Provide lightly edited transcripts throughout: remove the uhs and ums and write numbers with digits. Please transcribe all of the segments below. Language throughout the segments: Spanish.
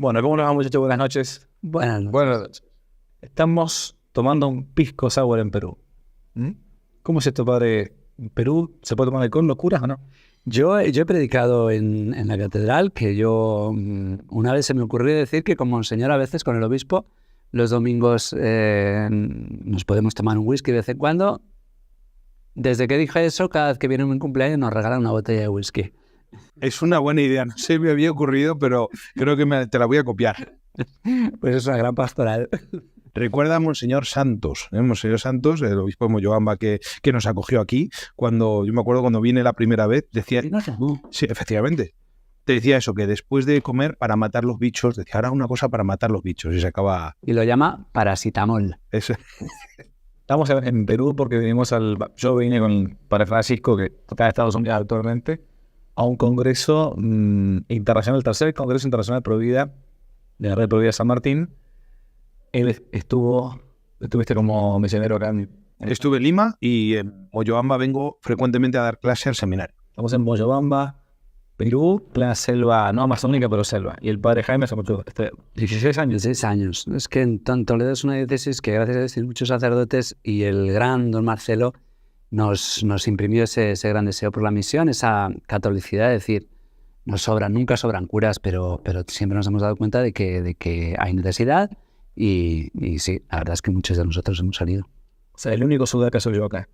Bueno, ¿cómo les va, muchachos? Buenas noches. Buenas noches. Buenas noches. Estamos tomando un pisco sour en Perú. ¿Cómo es esto, padre? ¿En Perú se puede tomar alcohol, locuras o no? Yo he predicado en la catedral que una vez se me ocurrió decir que como monseñor a veces con el obispo los domingos nos podemos tomar un whisky de vez en cuando. Desde que dije eso, cada vez que viene un cumpleaños nos regalan una botella de whisky. Es una buena idea, no sé, me había ocurrido, pero creo que te la voy a copiar. Pues es una gran pastoral. Recuerda a Monseñor Santos, Monseñor Santos, el obispo de Moyobamba que nos acogió aquí. Yo me acuerdo cuando vine la primera vez, decía... Sí, efectivamente. Te decía eso, que después de comer, para matar los bichos, decía, ahora una cosa para matar los bichos, y se acaba... Y lo llama paracetamol. Eso. Estamos en Perú porque yo vine con el padre Francisco, que está en Estados Unidos actualmente, a un congreso internacional, el tercer congreso internacional Pro Vida de la Red Pro Vida San Martín. Él estuviste como misionero acá. Estuve en Lima y en Moyobamba vengo frecuentemente a dar clase al seminario. Estamos en Moyobamba, Perú, plena selva, no amazónica, pero selva. Y el padre Jaime hace 16 años. 16 años. Es que en Toledo es una diócesis que gracias a Dios tiene muchos sacerdotes y el gran don Marcelo nos imprimió ese gran deseo por la misión, esa catolicidad, es decir, nunca sobran curas, pero siempre nos hemos dado cuenta de que hay necesidad y sí, la verdad es que muchos de nosotros hemos salido. O sea, el único sudaca soy yo acá.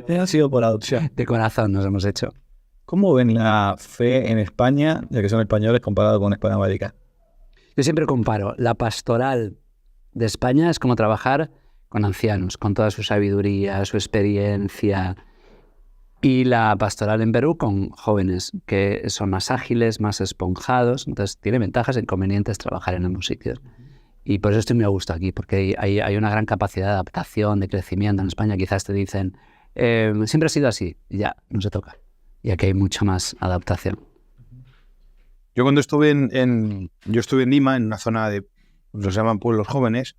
Ha sido por adopción. De corazón nos hemos hecho. ¿Cómo ven la fe en España, ya que son españoles, comparado con Hispanoamérica? Yo siempre comparo. La pastoral de España es como trabajar con ancianos, con toda su sabiduría, su experiencia. Y la pastoral en Perú con jóvenes, que son más ágiles, más esponjados. Entonces tiene ventajas e inconvenientes trabajar en ambos sitios. Y por eso estoy muy a gusto aquí, porque hay una gran capacidad de adaptación, de crecimiento. En España quizás te dicen, siempre ha sido así, y ya, no se toca. Y aquí hay mucha más adaptación. Yo cuando estuve en Lima, en una zona de, los llaman pueblos jóvenes,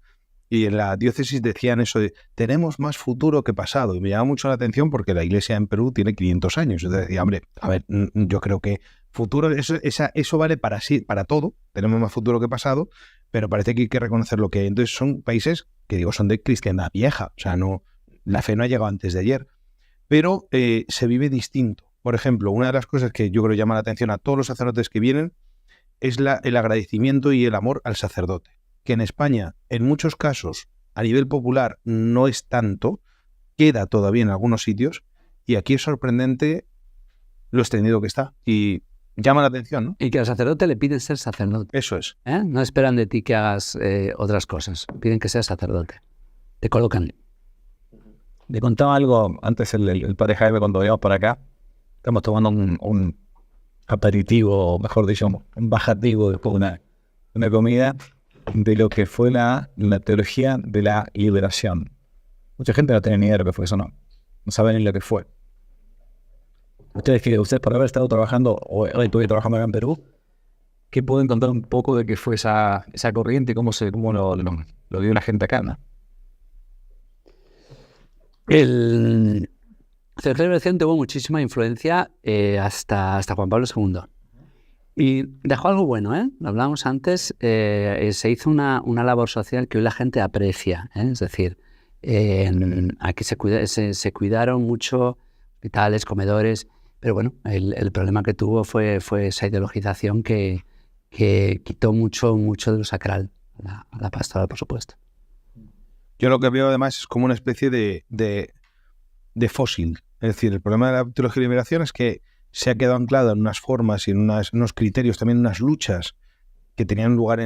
y en la diócesis decían eso de, tenemos más futuro que pasado. Y me llama mucho la atención porque la iglesia en Perú tiene 500 años. Entonces decía, hombre, a ver, yo creo que futuro, eso vale para todo. Tenemos más futuro que pasado, pero parece que hay que reconocer lo que hay. Entonces son países que son de cristiandad vieja. O sea, la fe no ha llegado antes de ayer. Pero se vive distinto. Por ejemplo, una de las cosas que yo creo llama la atención a todos los sacerdotes que vienen es el agradecimiento y el amor al sacerdote. Que en España, en muchos casos, a nivel popular, no es tanto, queda todavía en algunos sitios, y aquí es sorprendente lo extendido que está. Y llama la atención, ¿no? Y que al sacerdote le piden ser sacerdote. Eso es. No esperan de ti que hagas otras cosas. Piden que seas sacerdote. Te colocan. Le contaba algo antes el padre Jaime cuando veníamos para acá. Estamos tomando un aperitivo, o mejor dicho, un bajativo después de una comida de lo que fue la teología de la liberación. Mucha gente no tiene ni idea de lo que fue eso, no saben ni lo que fue. Ustedes por haber estado trabajando, o estuve trabajando acá en Perú, ¿qué pueden contar un poco de qué fue esa corriente y cómo lo dio la gente acá, ¿no? El Teología de la Liberación tuvo muchísima influencia hasta Juan Pablo II. Y dejó algo bueno, ¿eh? Lo hablábamos antes, se hizo una labor social que hoy la gente aprecia, ¿eh? Es decir, aquí se cuidaron mucho hospitales, comedores, pero bueno, el problema que tuvo fue esa ideologización que quitó mucho de lo sacral a la pastoral, por supuesto. Yo lo que veo además es como una especie de fósil. Es decir, el problema de la teología de liberación es que se ha quedado anclada en unas formas y en unos criterios, también unas luchas que tenían lugar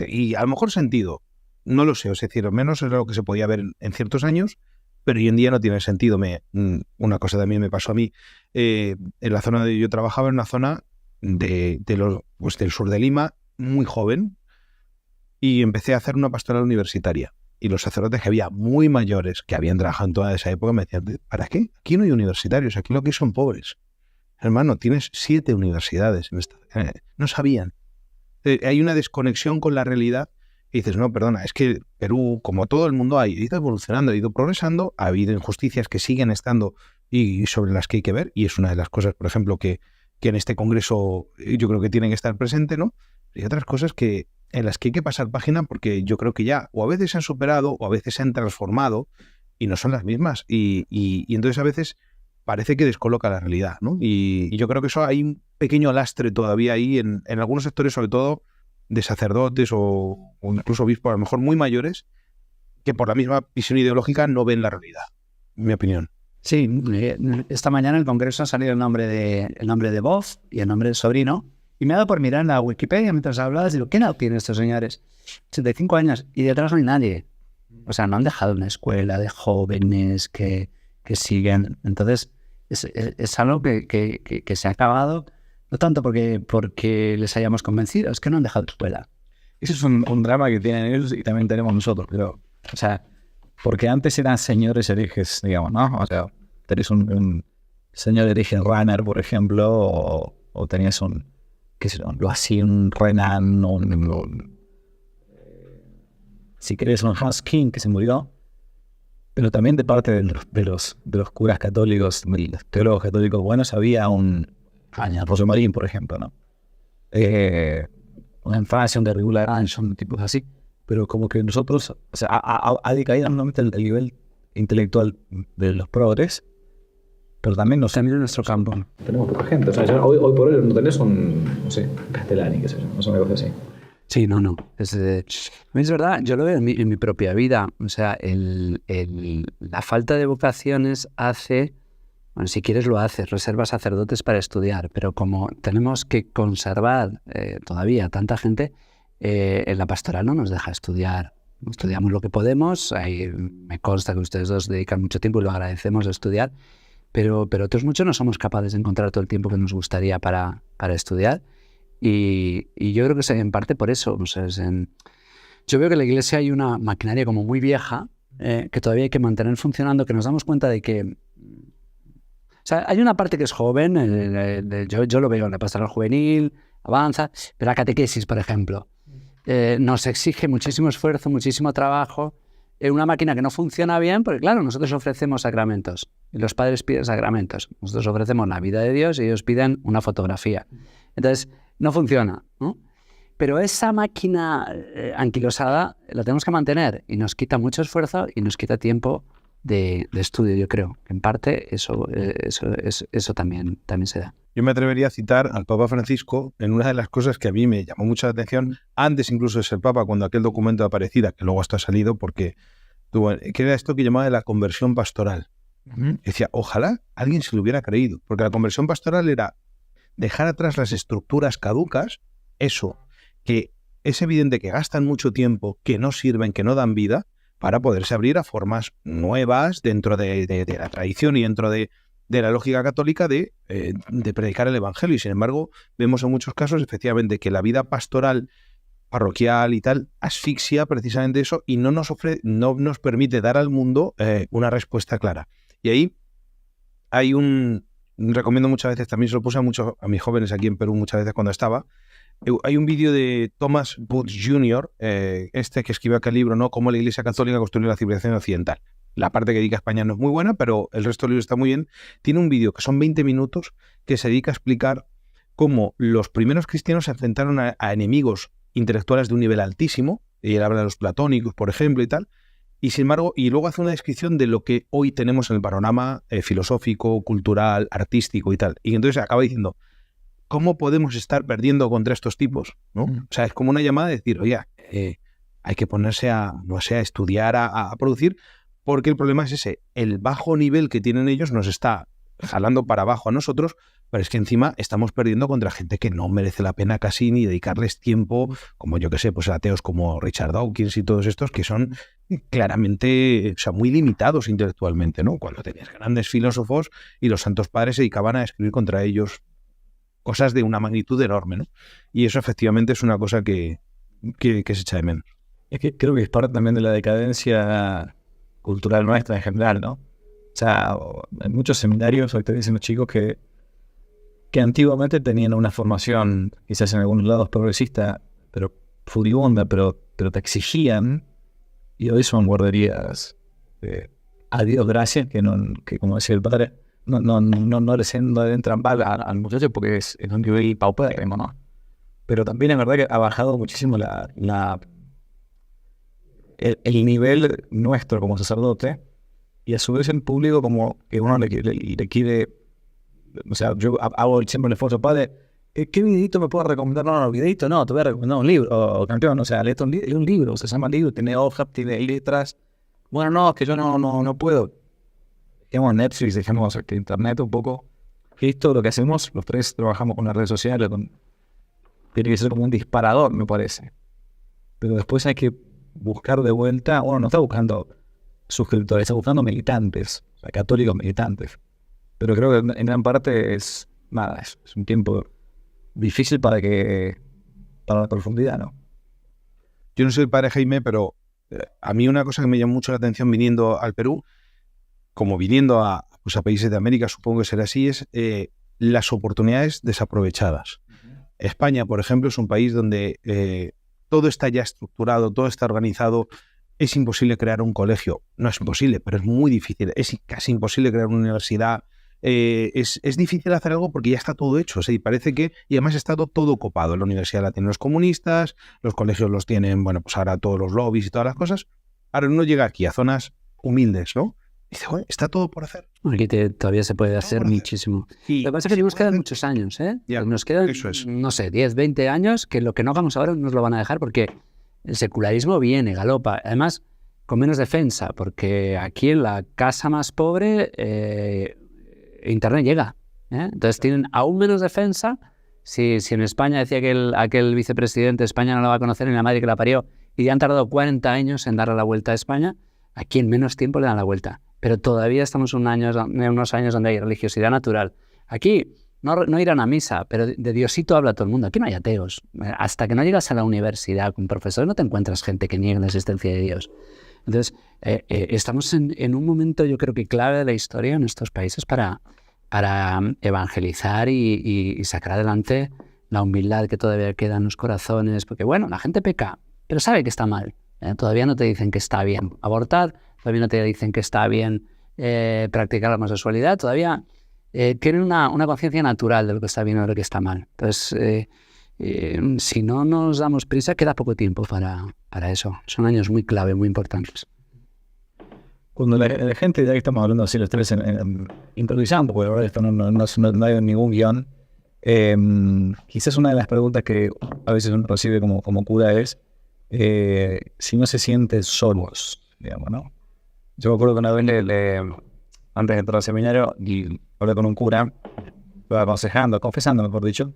y a lo mejor sentido, no lo sé, es decir, al menos era lo que se podía ver en ciertos años, pero hoy en día no tiene sentido. Una cosa también me pasó a mí, en la zona donde yo trabajaba, en una zona del sur de Lima, muy joven, y empecé a hacer una pastoral universitaria. Y los sacerdotes que había muy mayores, que habían trabajado en toda esa época, me decían, ¿para qué? Aquí no hay universitarios, aquí lo que hay son pobres. Hermano, tienes 7 universidades. No sabían. Hay una desconexión con la realidad y dices, no, perdona, es que Perú, como todo el mundo, ha ido evolucionando, ha ido progresando, ha habido injusticias que siguen estando y sobre las que hay que ver, y es una de las cosas, por ejemplo, que en este congreso yo creo que tienen que estar presentes, ¿no? Y otras cosas en las que hay que pasar página porque yo creo que ya o a veces se han superado o a veces se han transformado y no son las mismas. Y entonces a veces parece que descoloca la realidad, ¿no? Y yo creo que eso hay un pequeño lastre todavía ahí en algunos sectores, sobre todo de sacerdotes o incluso obispos, a lo mejor muy mayores, que por la misma visión ideológica no ven la realidad, en mi opinión. Sí, esta mañana en el Congreso ha salido el nombre de Bob y el nombre del sobrino, y me ha dado por mirar en la Wikipedia mientras hablabas, digo, ¿qué edad tienen estos señores? 85 años, y detrás no hay nadie. O sea, no han dejado una escuela de jóvenes que siguen. Entonces, es algo que se ha acabado, no tanto porque les hayamos convencido, es que no han dejado escuela. Ese es un drama que tienen ellos y también tenemos nosotros, pero, o sea, porque antes eran señores herejes, digamos, ¿no? O sea, tenés un señor hereje runner, por ejemplo, o tenías qué sé yo, lo hacía un Renan, si querés, un Hans King que se murió, pero también de parte de los curas católicos, de los teólogos católicos buenos, había Roger Marín, por ejemplo, ¿no? Una Francia, un Derrida Ranson, tipos así. Pero como que nosotros, o sea, ha decaído normalmente el nivel intelectual de los progres, pero también en nuestro campo. Tenemos poca gente, o sea, ya hoy por hoy no tenés no sé, Castellani, qué sé yo, no es una cosa así. Sí, no. Es verdad, yo lo veo en mi propia vida. O sea, la falta de vocaciones hace, bueno, si quieres lo haces, reserva sacerdotes para estudiar, pero como tenemos que conservar todavía tanta gente, en la pastoral no nos deja estudiar. Estudiamos lo que podemos, ahí me consta que ustedes dos dedican mucho tiempo y lo agradecemos de estudiar, pero otros muchos no somos capaces de encontrar todo el tiempo que nos gustaría para estudiar. Y yo creo que es en parte por eso. O sea, yo veo que en la Iglesia hay una maquinaria como muy vieja que todavía hay que mantener funcionando, que nos damos cuenta de que... O sea, hay una parte que es joven, yo lo veo en la pastoral juvenil, avanza, pero la catequesis, por ejemplo, nos exige muchísimo esfuerzo, muchísimo trabajo, una máquina que no funciona bien, porque claro, nosotros ofrecemos sacramentos y los padres piden sacramentos. Nosotros ofrecemos la vida de Dios y ellos piden una fotografía. Entonces, no funciona, ¿no? Pero esa máquina anquilosada la tenemos que mantener y nos quita mucho esfuerzo y nos quita tiempo de estudio, yo creo. En parte eso también se da. Yo me atrevería a citar al Papa Francisco en una de las cosas que a mí me llamó mucho la atención, antes incluso de ser Papa, cuando aquel documento de Aparecida, que luego hasta ha salido, que era esto que llamaba de la conversión pastoral. Decía, ojalá alguien se lo hubiera creído, porque la conversión pastoral era dejar atrás las estructuras caducas, eso, que es evidente que gastan mucho tiempo, que no sirven, que no dan vida, para poderse abrir a formas nuevas dentro de la tradición y dentro de la lógica católica de predicar el Evangelio. Y sin embargo, vemos en muchos casos, efectivamente, que la vida pastoral, parroquial y tal, asfixia precisamente eso y no nos permite dar al mundo una respuesta clara. Y ahí hay recomiendo muchas veces, también se lo puse a mis jóvenes aquí en Perú muchas veces cuando estaba, hay un vídeo de Thomas Booth Jr., que escribió aquel libro, ¿no? Cómo la Iglesia Católica construyó la civilización occidental. La parte que dedica a España no es muy buena, pero el resto del libro está muy bien. Tiene un vídeo que son 20 minutos que se dedica a explicar cómo los primeros cristianos se enfrentaron a enemigos intelectuales de un nivel altísimo, y él habla de los platónicos, por ejemplo, y tal, y sin embargo, y luego hace una descripción de lo que hoy tenemos en el panorama filosófico, cultural, artístico y tal. Y entonces acaba diciendo, ¿cómo podemos estar perdiendo contra estos tipos? ¿No? O sea, es como una llamada de decir, oye, hay que ponerse a estudiar, a producir, porque el problema es ese, el bajo nivel que tienen ellos nos está jalando para abajo a nosotros, pero es que encima estamos perdiendo contra gente que no merece la pena casi ni dedicarles tiempo, como yo que sé, pues ateos como Richard Dawkins y todos estos que son claramente, o sea, muy limitados intelectualmente, ¿no? Cuando tenías grandes filósofos y los santos padres se dedicaban a escribir contra ellos cosas de una magnitud enorme, ¿no? Y eso efectivamente es una cosa que se echa de menos. Es que creo que es parte también de la decadencia cultural nuestra en general, ¿no? O sea, en muchos seminarios hoy te dicen los chicos que antiguamente tenían una formación, quizás en algunos lados progresista, pero furibunda, pero te exigían, y hoy son guarderías, a Dios gracias, que como decía el padre, no le entran balas al muchacho porque es un nivel paupérrimo, ¿no? Pero también es verdad que ha bajado muchísimo el nivel nuestro como sacerdote, y a su vez el público como que uno le quiere, o sea, yo hago siempre el esfuerzo, padre, ¿qué videito me puedo recomendar? No, videito no, te voy a recomendar un libro, o campeón, o sea, lees un libro, se llama libro, tiene hojas, tiene letras. Bueno, no, es que yo no puedo. Dejemos Netflix, dejemos internet un poco. Y esto lo que hacemos, los tres trabajamos con las redes sociales, tiene que ser como un disparador, me parece. Pero después hay que buscar de vuelta, uno no está buscando suscriptores, está buscando militantes, o sea, católicos militantes. Pero creo que en gran parte es un tiempo difícil para la profundidad, ¿no? Yo no soy el padre Jaime, pero a mí una cosa que me llamó mucho la atención viniendo al Perú, como viniendo a países de América, supongo que será así, es las oportunidades desaprovechadas. España, por ejemplo, es un país donde todo está ya estructurado, todo está organizado. Es imposible crear un colegio. No es imposible, pero es muy difícil. Es casi imposible crear una universidad. Es difícil hacer algo porque ya está todo hecho. O sea, y parece que, y además está todo copado. La universidad la tienen los comunistas, los colegios los tienen, bueno, pues ahora todos los lobbies y todas las cosas. Ahora uno llega aquí a zonas humildes, ¿no? Y dice, bueno, está todo por hacer. Aquí todavía se puede hacer muchísimo. Lo que pasa es que nos quedan muchos años, ¿eh? Ya, nos quedan, no sé, 10, 20 años, que lo que no hagamos ahora nos lo van a dejar porque el secularismo viene, galopa. Además, con menos defensa, porque aquí en la casa más pobre Internet llega. Entonces tienen aún menos defensa. Si en España decía que aquel vicepresidente de España no la va a conocer ni la madre que la parió, y ya han tardado 40 años en darle la vuelta a España, aquí en menos tiempo le dan la vuelta. Pero todavía estamos en unos años donde hay religiosidad natural. Aquí no irán a misa, pero de Diosito habla todo el mundo. Aquí no hay ateos. Hasta que no llegas a la universidad con profesores no te encuentras gente que niegue la existencia de Dios. Entonces, estamos en un momento, yo creo que clave de la historia en estos países para evangelizar y sacar adelante la humildad que todavía queda en los corazones. Porque, bueno, la gente peca, pero sabe que está mal. Todavía no te dicen que está bien abortar, todavía no te dicen que está bien practicar la homosexualidad, todavía tienen una conciencia natural de lo que está bien o de lo que está mal. Entonces, si no nos damos prisa, queda poco tiempo para eso. Son años muy clave, muy importantes. Cuando la gente, ya que estamos hablando así los tres, improvisando, porque ahora esto no hay ningún guión, quizás una de las preguntas que a veces uno recibe como cura es si no se sienten solos, digamos, ¿no? Yo me acuerdo que una vez antes de entrar al seminario, y hablé con un cura, estaba confesando, mejor dicho,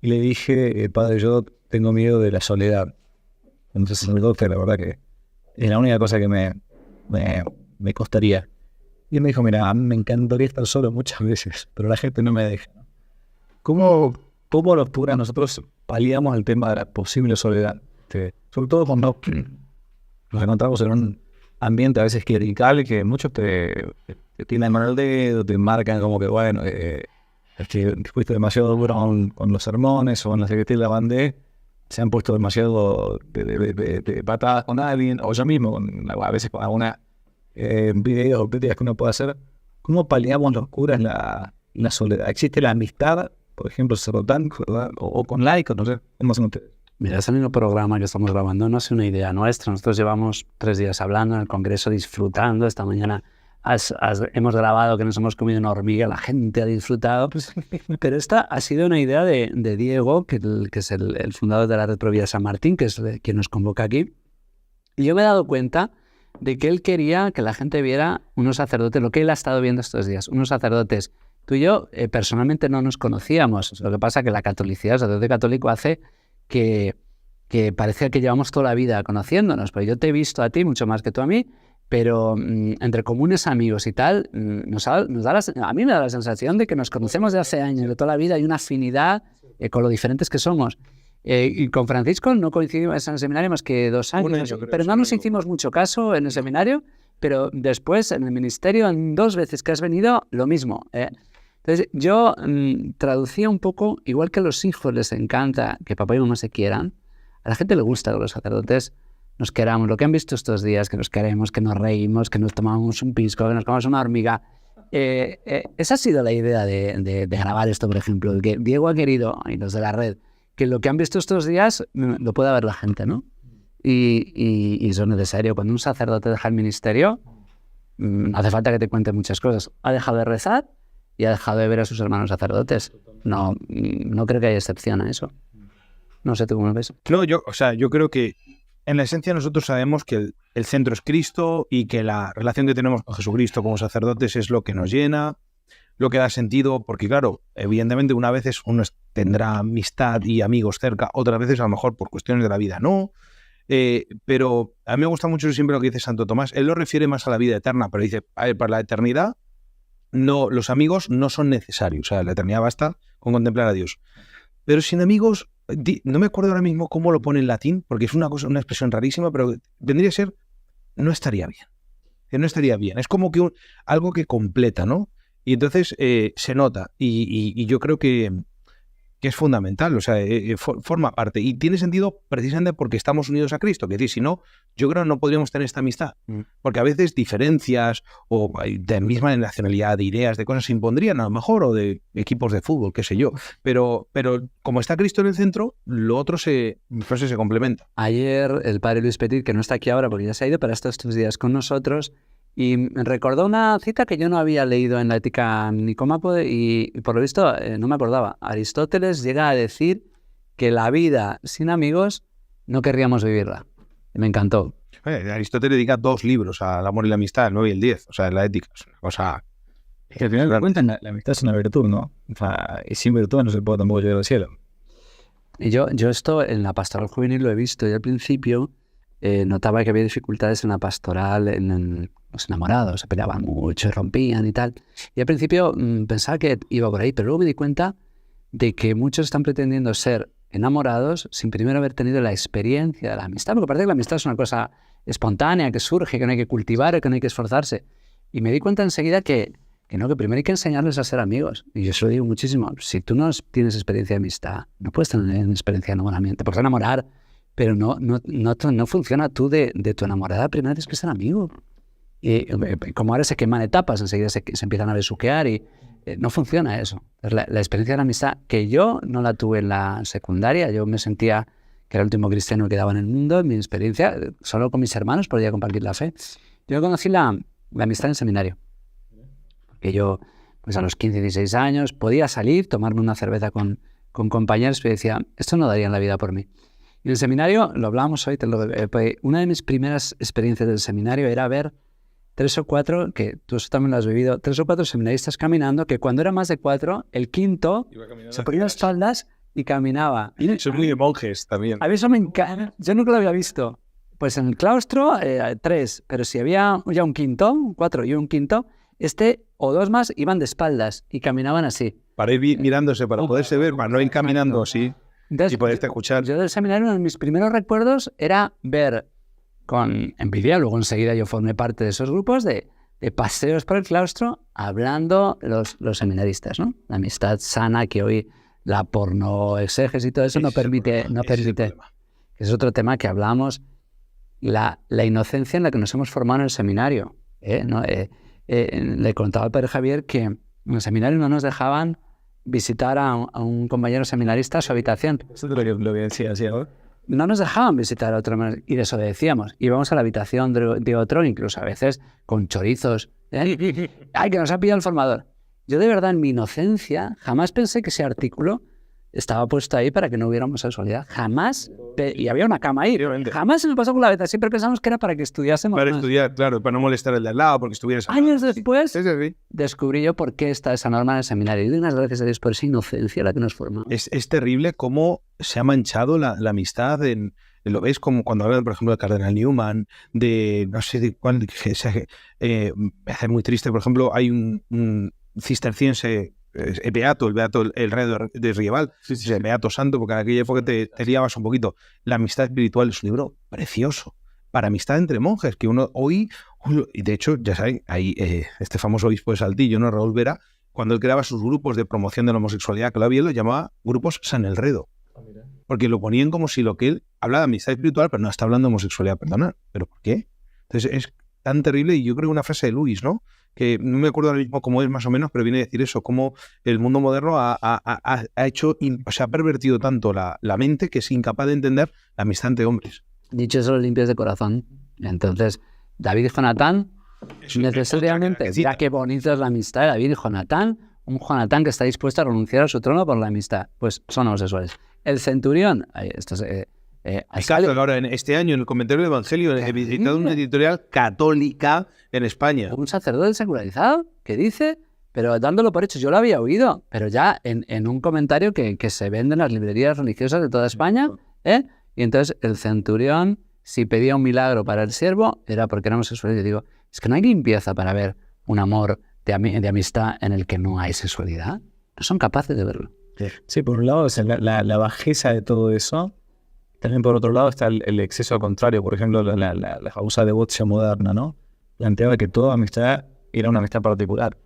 y le dije, padre, yo tengo miedo de la soledad. Entonces el doctor, la verdad que es la única cosa que me costaría. Y él me dijo, mira, a mí me encantaría estar solo muchas veces, pero la gente no me deja. ¿Cómo los curas nosotros paliamos el tema de la posible soledad? Sobre todo cuando nos encontramos en un ambiente a veces clerical que muchos te tienen mano al dedo, te marcan como que, bueno, es que fuiste demasiado duro con los sermones o en la secretaría de la bandera, se han puesto demasiado de patadas con alguien, o yo mismo, a veces con alguna videos o críticas que uno puede hacer. ¿Cómo paliamos los curas la soledad? ¿Existe la amistad, por ejemplo, sacerdotal, o con laicos? No sé, ¿cómo hacen ustedes? Mira, ese mismo programa que estamos grabando no es una idea nuestra. Nosotros llevamos 3 días hablando en el Congreso, disfrutando. Esta mañana hemos grabado que nos hemos comido una hormiga, la gente ha disfrutado. Pero esta ha sido una idea de Diego, que es el fundador de la Red Pro Vida San Martín, que es quien nos convoca aquí. Y yo me he dado cuenta de que él quería que la gente viera unos sacerdotes, lo que él ha estado viendo estos días, unos sacerdotes. Tú y yo personalmente no nos conocíamos. Lo que pasa es que la catolicidad, el sacerdote católico hace que parece que llevamos toda la vida conociéndonos, pero yo te he visto a ti mucho más que tú a mí, pero entre comunes amigos y tal, a mí me da la sensación de que nos conocemos de hace años, de toda la vida, hay una afinidad con lo diferentes que somos. Y con Francisco no coincidimos en el seminario más que 2 años, pero no nos hicimos mucho caso en el seminario, pero después en el ministerio, en 2 veces que has venido, lo mismo. Entonces yo traducía un poco, igual que a los hijos les encanta que papá y mamá se quieran, a la gente le gusta que los sacerdotes nos queramos, lo que han visto estos días, que nos queremos, que nos reímos, que nos tomamos un pisco, que nos comamos una hormiga. esa ha sido la idea de grabar esto, por ejemplo. Que Diego ha querido, y los de la red, que lo que han visto estos días lo pueda ver la gente, ¿no? Y eso es necesario. Cuando un sacerdote deja el ministerio, hace falta que te cuente muchas cosas. Ha dejado de rezar y ha dejado de ver a sus hermanos sacerdotes. No creo que haya excepción a eso. No sé tú cómo lo ves. No, yo creo que en la esencia nosotros sabemos que el centro es Cristo y que la relación que tenemos con Jesucristo como sacerdotes es lo que nos llena, lo que da sentido, porque claro, evidentemente una vez uno tendrá amistad y amigos cerca, otras veces a lo mejor por cuestiones de la vida no. Pero a mí me gusta mucho siempre lo que dice Santo Tomás. Él lo refiere más a la vida eterna, pero dice, para la eternidad no, los amigos no son necesarios. O sea, la eternidad basta con contemplar a Dios. Pero sin amigos, no me acuerdo ahora mismo cómo lo pone en latín, porque es una expresión rarísima, pero vendría a ser, no estaría bien. No estaría bien. Es como que algo que completa, ¿no? Y entonces se nota. Y yo creo que es fundamental, o sea, forma parte. Y tiene sentido precisamente porque estamos unidos a Cristo. Que decir, si no, yo creo que no podríamos tener esta amistad. Porque a veces diferencias o de misma nacionalidad, de ideas, de cosas se impondrían a lo mejor, o de equipos de fútbol, qué sé yo. Pero como está Cristo en el centro, lo otro se complementa. Ayer el padre Luis Petit, que no está aquí ahora porque ya se ha ido, pero estos días con nosotros, y me recordó una cita que yo no había leído en la Ética Nicómaco y por lo visto no me acordaba. Aristóteles llega a decir que la vida sin amigos no querríamos vivirla. Y me encantó. Aristóteles dedica 2 libros al amor y la amistad, el 9 y el 10. O sea, la ética es una cosa... Es que al final de cuentas la amistad es una virtud, ¿no? O sea, y sin virtud no se puede tampoco llegar al cielo. Y yo esto en la pastoral juvenil lo he visto. Y al principio notaba que había dificultades en la pastoral, en los enamorados, se peleaban mucho y rompían y tal. Y al principio pensaba que iba por ahí, pero luego me di cuenta de que muchos están pretendiendo ser enamorados sin primero haber tenido la experiencia de la amistad, porque parece que la amistad es una cosa espontánea, que surge, que no hay que cultivar, que no hay que esforzarse. Y me di cuenta enseguida que no, que primero hay que enseñarles a ser amigos. Y yo eso lo digo muchísimo. Si tú no tienes experiencia de amistad, no puedes tener experiencia de enamoramiento. Puedes enamorar, pero no funciona tú de tu enamorada. Primero tienes que ser amigo. Y como ahora se queman etapas, enseguida se empiezan a besuquear y no funciona eso. La experiencia de la amistad, que yo no la tuve en la secundaria, yo me sentía que era el último cristiano que quedaba en el mundo. En mi experiencia, solo con mis hermanos podía compartir la fe. Yo conocí la amistad en el seminario. Que yo, pues a los 15, 16 años, podía salir, tomarme una cerveza con compañeros y decía, esto no daría en la vida por mí. Y en el seminario, lo hablábamos hoy, una de mis primeras experiencias del seminario era ver 3 o 4, que tú eso también lo has vivido, 3 o 4 seminaristas caminando, que cuando era más de 4, el quinto se ponía las espaldas y caminaba. Eso es muy de monjes también. A mí eso me encanta, yo nunca lo había visto. Pues en el claustro, 3, pero si había ya un quinto, 4 y un quinto, o 2 más iban de espaldas y caminaban así. Para ir mirándose, para poderse ver, para no ir caminando así. Entonces, y poderte escuchar. Yo del seminario, uno de mis primeros recuerdos era ver con envidia, luego enseguida yo formé parte de esos grupos de paseos por el claustro hablando los seminaristas, ¿no? La amistad sana que hoy la pornoexégesis y todo eso no permite. Que es otro tema que hablamos, la inocencia en la que nos hemos formado en el seminario. Le contaba al padre Javier que en el seminario no nos dejaban visitar a un compañero seminarista a su habitación. Eso es lo que decía, ¿sí? No nos dejaban visitar a otro y desobedecíamos. Íbamos a la habitación de otro, incluso a veces con chorizos. ¡Ay, que nos ha pillado el formador! Yo de verdad, en mi inocencia, jamás pensé que ese artículo estaba puesto ahí para que no hubiera homosexualidad. Jamás. Y había una cama ahí. Jamás se me pasó por la cabeza. Siempre pensamos que era para que estudiásemos Para más. estudiar, claro, para no molestar al de al lado, porque estuvieras... Años después, Sí. descubrí yo por qué está esa norma en el seminario. Y doy unas gracias a Dios por esa inocencia a la que nos formamos. Es terrible cómo se ha manchado la amistad. Lo ves como cuando hablan, por ejemplo, del cardenal Newman, de no sé de cuál... me hace muy triste, por ejemplo, hay un cisterciense... Beato, el rey de Rieval, el Beato Santo, porque en aquella época te liabas un poquito. La amistad espiritual es un libro precioso para amistad entre monjes, que uno hoy, y de hecho, ya sabéis, hay este famoso obispo de Saltillo, ¿no? Raúl Vera, cuando él creaba sus grupos de promoción de la homosexualidad, que lo había, lo llamaba grupos San Elredo, porque lo ponían como si lo que él hablaba de amistad espiritual, pero no está hablando de homosexualidad, perdona, ¿pero por qué? Entonces es tan terrible, y yo creo que una frase de Luis, ¿no? que no me acuerdo ahora mismo cómo es más o menos, pero viene a decir eso, cómo el mundo moderno ha hecho, o sea, ha pervertido tanto la mente que es incapaz de entender la amistad entre hombres. Dicho eso, lo limpias de corazón. Entonces, David y Jonatán, necesariamente, ya que bonita es la amistad de David y Jonatán, un Jonatán que está dispuesto a renunciar a su trono por la amistad, pues son homosexuales. El centurión, Exacto, ahora en este año en el comentario del Evangelio he visitado una editorial católica en España. Un sacerdote secularizado que dice, pero dándolo por hecho, yo lo había oído, pero ya en un comentario que se vende en las librerías religiosas de toda España, y entonces el centurión, si pedía un milagro para el siervo, era porque era homosexual. Y yo digo, es que no hay limpieza para ver un amor de amistad en el que no hay sexualidad. No son capaces de verlo. Sí, por un lado es la bajeza de todo eso. También por otro lado está el exceso al contrario. Por ejemplo, la famosa devoción moderna, ¿no? Planteaba que toda amistad era una amistad particular.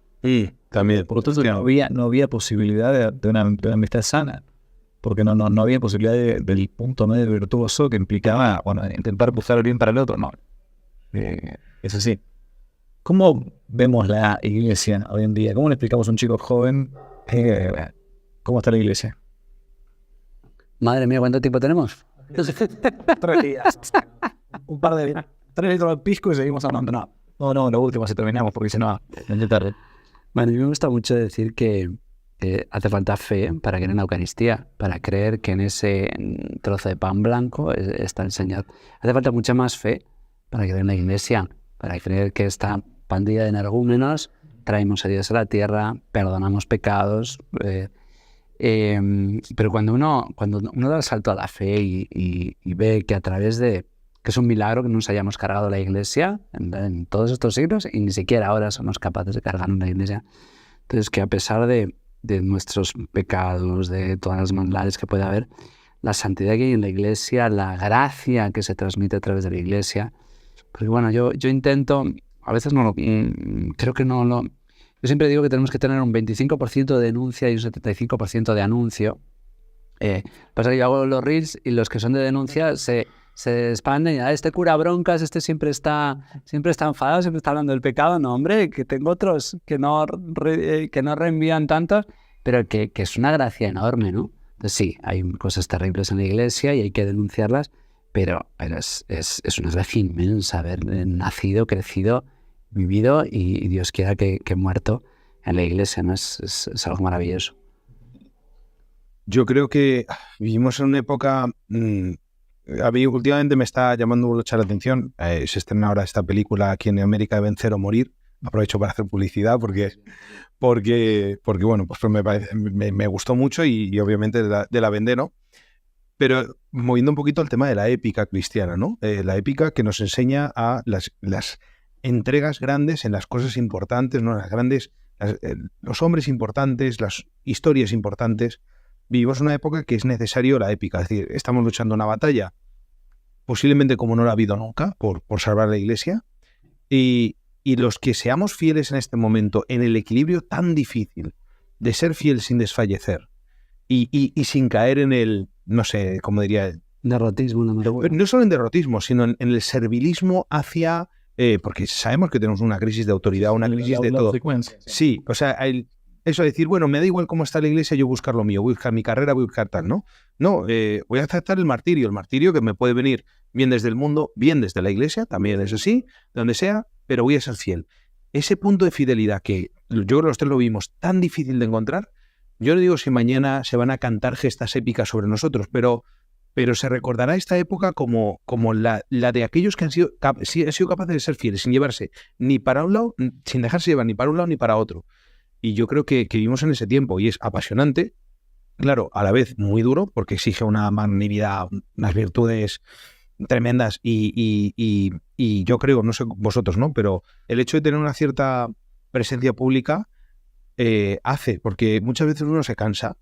También. Por lo tanto, no había posibilidad de una amistad sana. Porque no había posibilidad del punto medio virtuoso que implicaba, bueno, intentar buscar el bien para el otro. No. Es así. ¿Cómo vemos la iglesia hoy en día? ¿Cómo le explicamos a un chico joven cómo está la iglesia? Madre mía, ¿cuánto tiempo tenemos? 3 días. Un par de 3 litros de pisco y seguimos hablando. No, lo último, si terminamos, porque si no, es tarde. Bueno, a mí me gusta mucho decir que hace falta fe para creer en la Eucaristía, para creer que en ese trozo de pan blanco está el Señor. Hace falta mucha más fe para creer en la Iglesia, para creer que esta pandilla de energúmenos traemos a Dios a la tierra, perdonamos pecados. Pero cuando uno da el salto a la fe y ve que a través de que es un milagro que nos hayamos cargado la Iglesia en todos estos siglos y ni siquiera ahora somos capaces de cargarnos la Iglesia, entonces que a pesar de nuestros pecados, de todas las maldades que puede haber, la santidad que hay en la Iglesia, la gracia que se transmite a través de la Iglesia, porque bueno, yo intento, a veces creo que no lo... Yo siempre digo que tenemos que tener un 25% de denuncia y un 75% de anuncio. Pasa que yo hago los reels y los que son de denuncia se expanden. Este cura broncas, este siempre está enfadado, siempre está hablando del pecado. No, hombre, que tengo otros que no reenvían tantos, pero que es una gracia enorme, ¿no? Entonces sí, hay cosas terribles en la iglesia y hay que denunciarlas, pero es una gracia inmensa haber nacido, crecido, vivido y Dios quiera que muerto en la iglesia, ¿no? Es algo maravilloso. Yo creo que vivimos en una época... a mí últimamente me está llamando mucho la atención. Se estrena ahora esta película aquí en América de Vencer o Morir. Aprovecho para hacer publicidad porque bueno, pues me gustó mucho y obviamente de la vendé, ¿no? Pero moviendo un poquito el tema de la épica cristiana, ¿no? La épica que nos enseña a las entregas grandes en las cosas importantes, ¿no? Los hombres importantes, las historias importantes. Vivimos una época que es necesario la épica, es decir, estamos luchando una batalla posiblemente como no la ha habido nunca por salvar la iglesia y los que seamos fieles en este momento en el equilibrio tan difícil de ser fiel sin desfallecer y sin caer en el, no sé, ¿cómo diría? Derrotismo. No solo en derrotismo, sino en el servilismo hacia... porque sabemos que tenemos una crisis de autoridad, una crisis de todo. Sí, o sea, eso de decir, bueno, me da igual cómo está la iglesia, yo buscar lo mío, voy a buscar mi carrera, voy a buscar tal, ¿no? No, voy a aceptar el martirio que me puede venir bien desde el mundo, bien desde la iglesia, también eso sí, donde sea, pero voy a ser fiel. Ese punto de fidelidad que yo creo que los tres lo vimos tan difícil de encontrar, yo no digo si mañana se van a cantar gestas épicas sobre nosotros, pero se recordará esta época como la de aquellos que han sido capaces de ser fieles, sin llevarse ni para un lado, sin dejarse llevar ni para un lado ni para otro. Y yo creo que vivimos en ese tiempo y es apasionante, claro, a la vez muy duro, porque exige una magnanimidad, unas virtudes tremendas y yo creo, no sé vosotros, ¿no? Pero el hecho de tener una cierta presencia pública hace, porque muchas veces uno se cansa,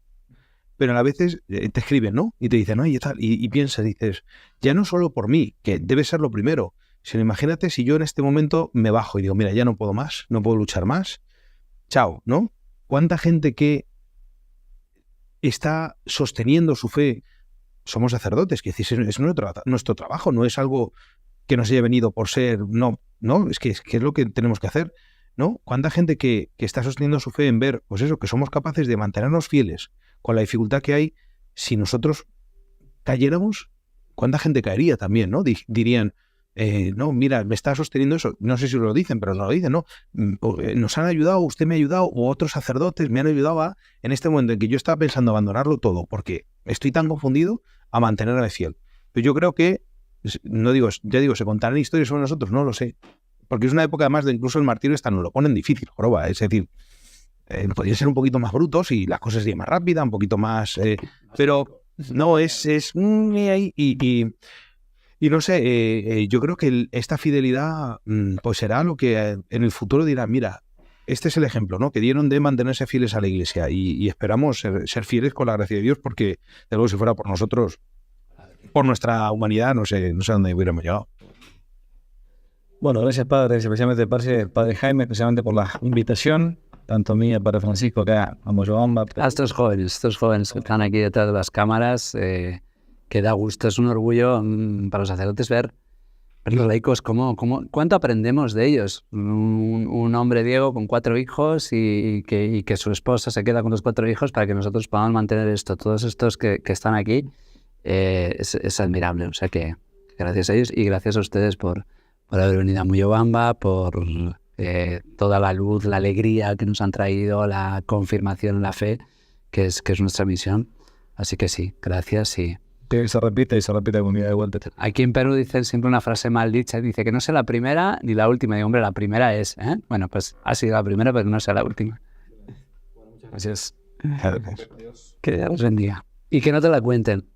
pero a veces te escriben, ¿no? Y te dicen, oye, tal, y piensas, dices, ya no solo por mí, que debe ser lo primero, sino imagínate si yo en este momento me bajo y digo, mira, ya no puedo más, no puedo luchar más, chao, ¿no? ¿Cuánta gente que está sosteniendo su fe? Somos sacerdotes, que es nuestro trabajo, no es algo que nos haya venido por ser, no, es que es lo que tenemos que hacer. ¿no? ¿Cuánta gente que está sosteniendo su fe en ver, pues eso, que somos capaces de mantenernos fieles con la dificultad que hay? Si nosotros cayéramos, ¿cuánta gente caería también, ¿no? Dirían, no, mira, me está sosteniendo eso. No sé si lo dicen, pero no lo dicen, ¿no? Nos han ayudado, usted me ha ayudado, o otros sacerdotes me han ayudado en este momento en que yo estaba pensando abandonarlo todo, porque estoy tan confundido, a mantenerme fiel. Pero yo creo que, no digo, ya digo, se contarán historias sobre nosotros, no lo sé. Porque es una época además de incluso el martirio nos lo ponen difícil, joroba. Es decir, podrían ser un poquito más brutos y las cosas serían más rápidas, un poquito más... pero no, y no sé, yo creo que esta fidelidad pues será lo que en el futuro dirá, mira, este es el ejemplo, ¿no? Que dieron de mantenerse fieles a la Iglesia y esperamos ser fieles con la gracia de Dios, porque de luego si fuera por nosotros, por nuestra humanidad, no sé a dónde hubiéramos llegado. Bueno, gracias Padre, especialmente Padre Jaime, especialmente por la invitación, tanto mía, Padre Francisco, acá a Moyobamba. A estos jóvenes que están aquí detrás de las cámaras, que da gusto, es un orgullo para los sacerdotes ver los laicos cuánto aprendemos de ellos. Un hombre, Diego, con 4 hijos y que su esposa se queda con los 4 hijos para que nosotros podamos mantener esto. Todos estos que están aquí, es admirable. O sea que gracias a ellos y gracias a ustedes por haber venido a Moyobamba, por toda la luz, la alegría que nos han traído, la confirmación en la fe, que es nuestra misión. Así que sí, gracias y... Se repite algún día de vuelta. Aquí en Perú dicen siempre una frase mal dicha, dice que no sea la primera ni la última. Digo, hombre, la primera es, ¿eh? Bueno, pues ha sido la primera, pero no sea la última. Bueno, muchas gracias. Que Dios los bendiga. Y que no te la cuenten.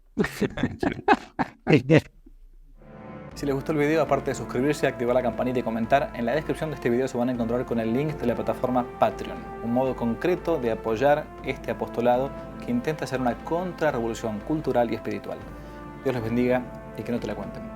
Si les gustó el video, aparte de suscribirse, activar la campanita y comentar, en la descripción de este video se van a encontrar con el link de la plataforma Patreon, un modo concreto de apoyar este apostolado que intenta hacer una contrarrevolución cultural y espiritual. Dios les bendiga y que no te la cuenten.